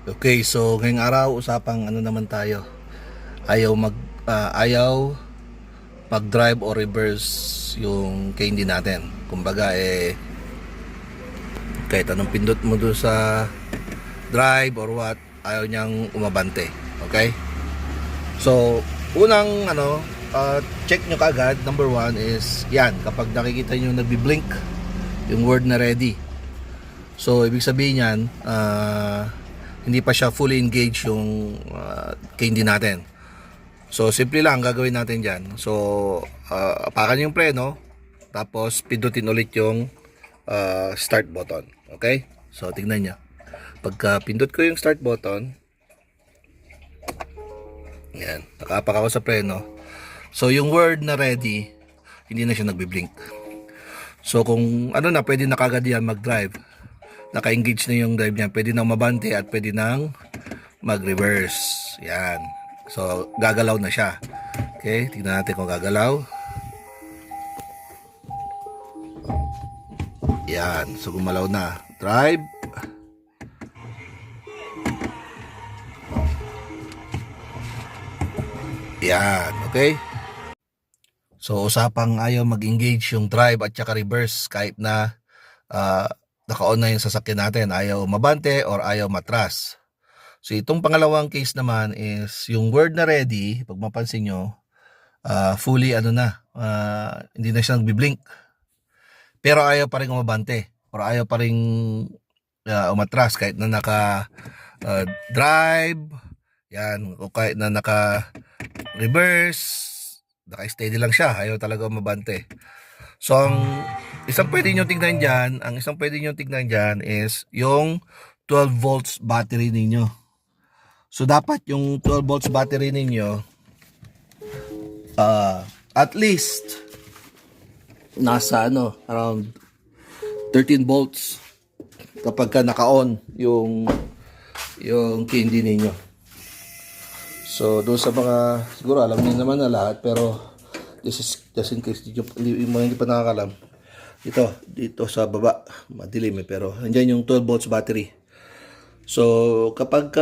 Okay, so ngayong araw usapang ano naman tayo. Ayaw mag-drive o reverse yung candy natin. Kumbaga kahit anong pindot mo doon sa drive or what, ayaw niyang umabante. Okay? So, unang check nyo kagad, number one is yan, kapag nakikita nyo nagbi-blink yung word na ready. So, ibig sabihin yan, hindi pa siya fully engaged yung candy natin. So, simple lang gagawin natin dyan. So, apakan yung preno, tapos pindutin ulit yung start button. Okay? So, tingnan nyo. Pagka pindot ko yung start button, yan, nakaapak ako sa preno. So, yung word na ready, hindi na siya nagbi-blink. So, kung ano na, pwede na kagad yan mag-drive. Naka-engage na yung drive niya. Pwede nang mabante at pwede nang mag-reverse. Yan. So, gagalaw na siya. Okay, tingnan natin kung gagalaw. Yan. So, gumalaw na. Drive. Yan. Okay. So, usapang ayaw mag-engage yung drive at saka reverse kahit na naka-on na yung sasakyan natin. Ayaw mabante or ayaw matras. So, itong pangalawang case naman is yung word na ready, pag mapansin nyo, fully hindi na siya nagbi-blink. Pero ayaw pa rin umabante or ayaw pa rin umatras kahit na naka drive, yan, o kahit na naka reverse, naka-steady lang siya, ayaw talaga umabante. So, ang isang pwede nyo tignan dyan is yung 12 volts battery ninyo. So, dapat yung 12 volts battery ninyo, at least, nasa around 13 volts kapag ka naka-on yung candy ninyo. So, doon sa mga, siguro alam niyo naman na lahat, pero this is just in case hindi pa nakakalam. Dito sa baba, madilim pero nandiyan yung 12 volts battery. So, kapag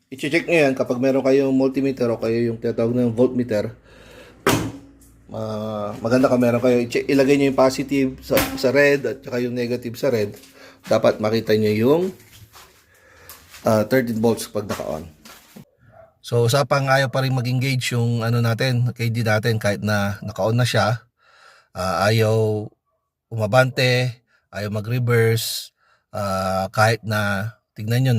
i-check nyo yan, kapag meron kayong multimeter o kayo yung tinatawag ng voltmeter, maganda ka meron kayo, ilagay nyo yung positive sa red at saka yung negative sa red. Dapat makita nyo yung 13 volts pag naka-on. So, usapang ayaw pa rin mag-engage yung KD natin kahit na naka-on na siya. Ayaw umabante, ayaw mag-reverse, kahit na tignan nyo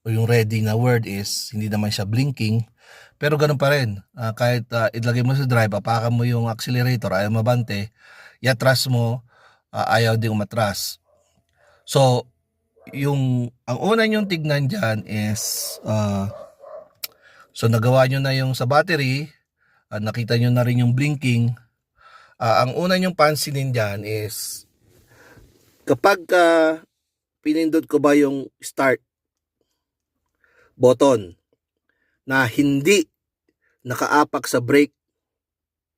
yung ready na word is hindi naman siya blinking, pero ganun pa rin. Kahit ilagay mo sa drive, apakan mo yung accelerator, ayaw mabante, iatras mo, ayaw din umatras. So, ang una nyong tignan dyan is so nagawa nyo na yung sa battery, nakita nyo na rin yung blinking. Ang una nyong pansinin dyan is kapag pinindot ko ba yung start button na hindi nakaapak sa brake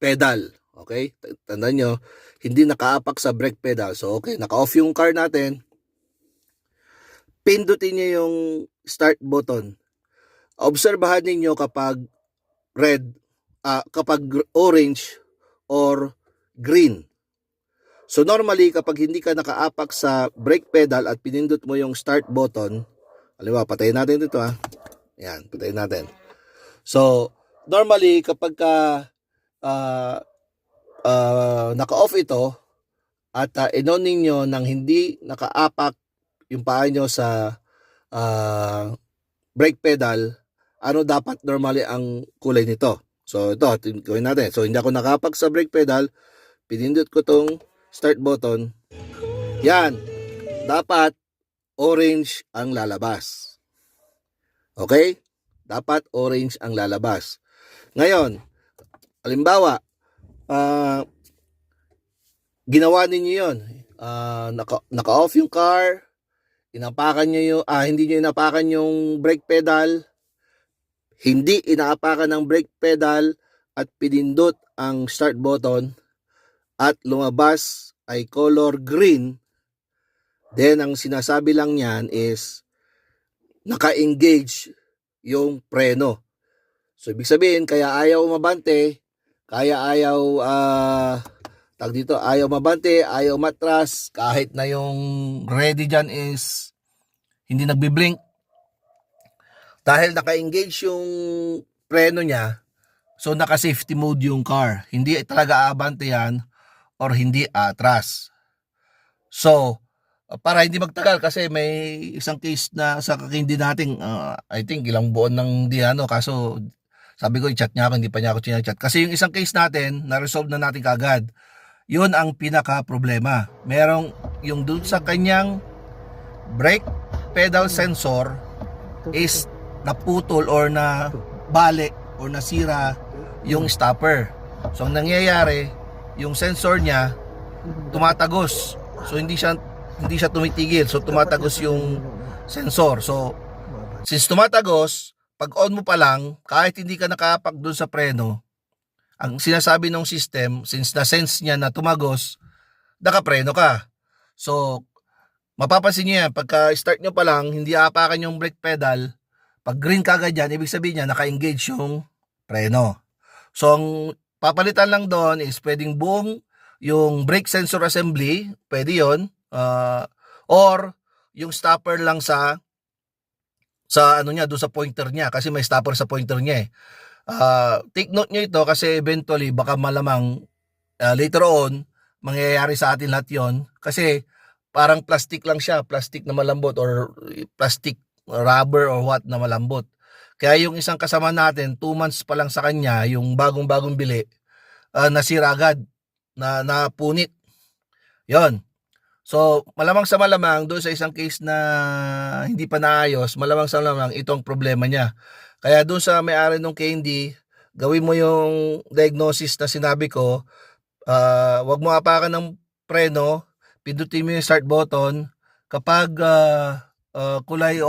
pedal. Okay? Tandaan nyo, hindi nakaapak sa brake pedal. So, okay, naka-off yung car natin. Pindutin nyo yung start button. Obserbahan ninyo kapag red, kapag orange or green. So normally kapag hindi ka nakaapak sa brake pedal at pinindot mo yung start button, halimbawa patayin natin ito Yan, patayin natin. So normally kapag naka-off ito at in-on ninyo nang hindi nakaapak yung paa nyo sa brake pedal, ano dapat normally ang kulay nito? So ito, gawin natin. So hindi ako nakaapak sa brake pedal, pinindot ko tong start button, yan, dapat orange ang lalabas. Okay? Dapat orange ang lalabas. Ngayon, halimbawa, ginawa ninyo yun, naka-off yung car, inapakan nyo yung, hindi nyo inapakan yung brake pedal, hindi inaapakan ng brake pedal at pinindot ang start button, at lumabas ay color green, then ang sinasabi lang yan is naka-engage yung preno. So ibig sabihin, kaya ayaw umabante, kaya ayaw ayaw mabante, ayaw matras, kahit na yung ready dyan is hindi nagbi-blink. Dahil naka-engage yung preno niya, so naka-safety mode yung car. Hindi talaga aabante yan or hindi atras. So, para hindi magtagal kasi may isang case na sa kakindi natin, I think ilang buwan nang di kaso sabi ko i-chat niya ako, hindi pa niya ako chat. Kasi yung isang case natin, na-resolve na natin kagad. Yun ang pinaka problema. Merong yung dun sa kanyang brake pedal sensor is naputol or na bali or nasira yung stopper. So ang nangyayari, yung sensor niya tumatagos. So hindi siya tumitigil. So tumatagos yung sensor. So since tumatagos, pag on mo pa lang, kahit hindi ka nakapak doon sa preno, ang sinasabi ng system, since na-sense niya na tumagos, nakapreno ka. So mapapansin niyo yan, pagka start nyo pa lang, hindi aapakan yung brake pedal, pag green kagad yan, ibig sabihin niya, naka-engage yung preno. So, ang papalitan lang doon is pwedeng buong yung brake sensor assembly, pwede yun, or yung stopper lang sa doon sa pointer niya, kasi may stopper sa pointer niya eh. Take note nyo ito kasi eventually, baka malamang later on, mangyayari sa atin lahat yon kasi parang plastic lang siya, plastic na malambot or plastic rubber or what na malambot. Kaya yung isang kasama natin, 2 months pa lang sa kanya, yung bagong-bagong bili, nasira agad, napunit. Yon. So, malamang sa malamang, doon sa isang case na hindi pa naayos, malamang sa malamang, itong problema niya. Kaya doon sa may-ari ng candy, gawin mo yung diagnosis na sinabi ko, wag mo apakan ng preno, pindutin mo yung start button, kapag kulay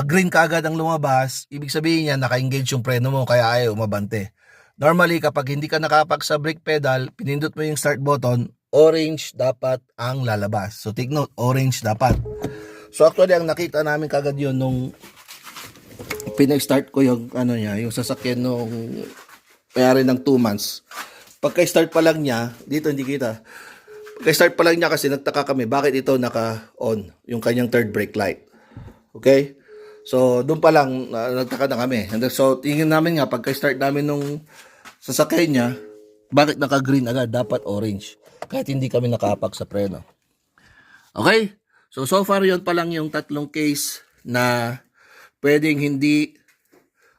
green kaagad ang lumabas, ibig sabihin niya naka-engage yung preno mo kaya ayaw umabante. Normally kapag hindi ka nakapak sa brake pedal, pinindot mo yung start button, orange dapat ang lalabas. So take note, orange dapat. So actually ang nakita namin kagad yun nung pinag-start ko yung yung sasakyan nung mayari ng 2 months. Pagka-start pa lang niya, dito hindi kita. Pagka-start pa lang niya kasi nagtaka kami bakit ito naka-on yung kanyang third brake light. Okay? So, doon pa lang, nagtaka na kami. And so, tingin namin nga, pagka-start namin nung sasakyan niya, bakit naka-green agad? Dapat orange. Kahit hindi kami nakapak sa preno. Okay? So far, yun pa lang yung tatlong case na pwedeng hindi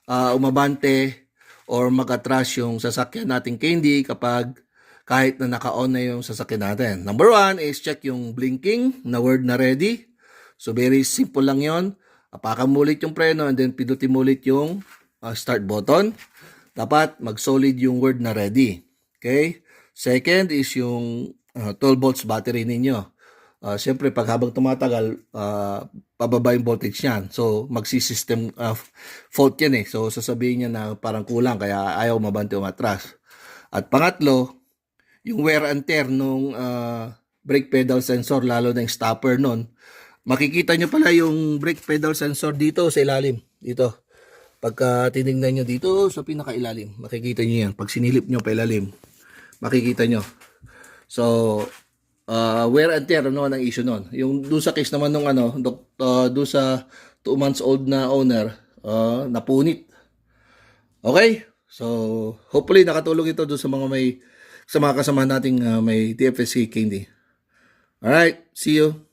umabante or mag-atras yung sasakyan nating candy kapag kahit na naka-on na yung sasakyan natin. Number 1 is check yung blinking na word na ready. So, very simple lang yon. Apakan mo ulit yung preno and then pindutin mo ulit yung start button. Dapat mag-solid yung word na ready. Okay? Second is yung 12 volts battery ninyo. Siyempre, pag habang tumatagal, pababa yung voltage niyan. So, magsi-system fault yan eh. So, sasabihin niya na parang kulang kaya ayaw mabante o matras. At pangatlo, yung wear and tear nung brake pedal sensor, lalo na yung stopper nun. Makikita nyo pala yung brake pedal sensor dito sa ilalim. Dito. Pagka tinignan nyo dito sa pinakailalim, makikita nyo yan. Pag sinilip nyo pa ilalim, makikita nyo. So, wear and tear, ano ang issue nun? Yung doon sa case naman nung doon sa 2 months old na owner, napunit. Okay? So, hopefully nakatulong ito doon sa mga kasama nating may TFSC candy. Alright, see you.